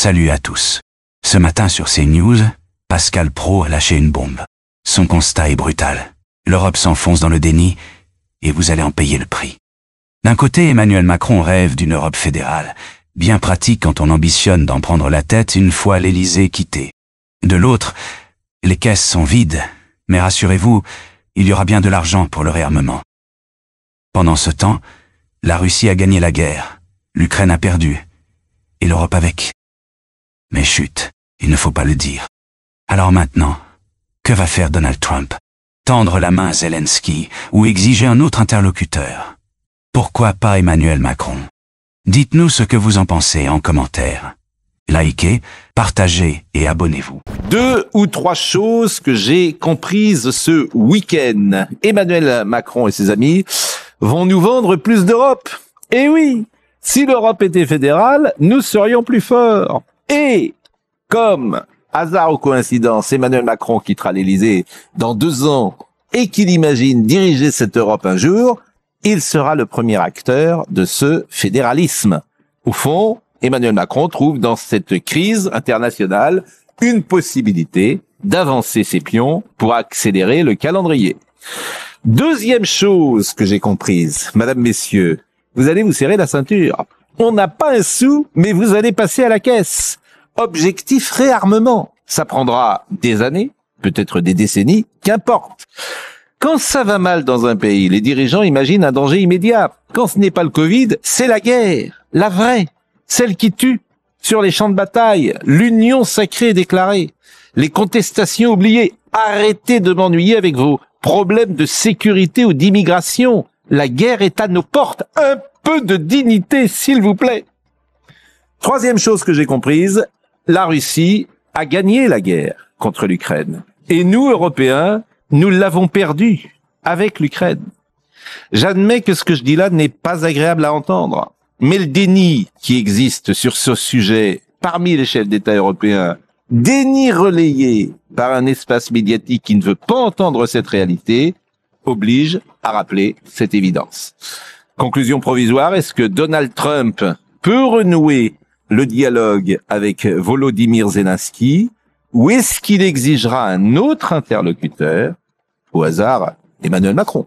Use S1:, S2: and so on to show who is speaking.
S1: Salut à tous. Ce matin sur CNews, Pascal Praud a lâché une bombe. Son constat est brutal. L'Europe s'enfonce dans le déni et vous allez en payer le prix. D'un côté, Emmanuel Macron rêve d'une Europe fédérale, bien pratique quand on ambitionne d'en prendre la tête une fois l'Élysée quitté. De l'autre, les caisses sont vides, mais rassurez-vous, il y aura bien de l'argent pour le réarmement. Pendant ce temps, la Russie a gagné la guerre, l'Ukraine a perdu, et l'Europe avec. Mais chut, il ne faut pas le dire. Alors maintenant, que va faire Donald Trump? Tendre la main à Zelensky ou exiger un autre interlocuteur? Pourquoi pas Emmanuel Macron? Dites-nous ce que vous en pensez en commentaire. Likez, partagez et abonnez-vous.
S2: 2 ou 3 choses que j'ai comprises ce week-end. Emmanuel Macron et ses amis vont nous vendre plus d'Europe. Eh oui, si l'Europe était fédérale, nous serions plus forts. Et comme hasard ou coïncidence, Emmanuel Macron quittera l'Élysée dans 2 ans et qu'il imagine diriger cette Europe un jour, il sera le premier acteur de ce fédéralisme. Au fond, Emmanuel Macron trouve dans cette crise internationale une possibilité d'avancer ses pions pour accélérer le calendrier. Deuxième chose que j'ai comprise, madame, messieurs, vous allez vous serrer la ceinture. On n'a pas un sou, mais vous allez passer à la caisse. Objectif réarmement. Ça prendra des années, peut-être des décennies, qu'importe. Quand ça va mal dans un pays, les dirigeants imaginent un danger immédiat. Quand ce n'est pas le Covid, c'est la guerre, la vraie, celle qui tue. Sur les champs de bataille, l'union sacrée déclarée, les contestations oubliées. Arrêtez de m'ennuyer avec vos problèmes de sécurité ou d'immigration. La guerre est à nos portes. Un peu de dignité, s'il vous plaît. Troisième chose que j'ai comprise, la Russie a gagné la guerre contre l'Ukraine. Et nous, Européens, nous l'avons perdue avec l'Ukraine. J'admets que ce que je dis là n'est pas agréable à entendre. Mais le déni qui existe sur ce sujet parmi les chefs d'État européens, déni relayé par un espace médiatique qui ne veut pas entendre cette réalité, oblige à rappeler cette évidence. Conclusion provisoire, est-ce que Donald Trump peut renouer le dialogue avec Volodymyr Zelensky ou est-ce qu'il exigera un autre interlocuteur, au hasard Emmanuel Macron?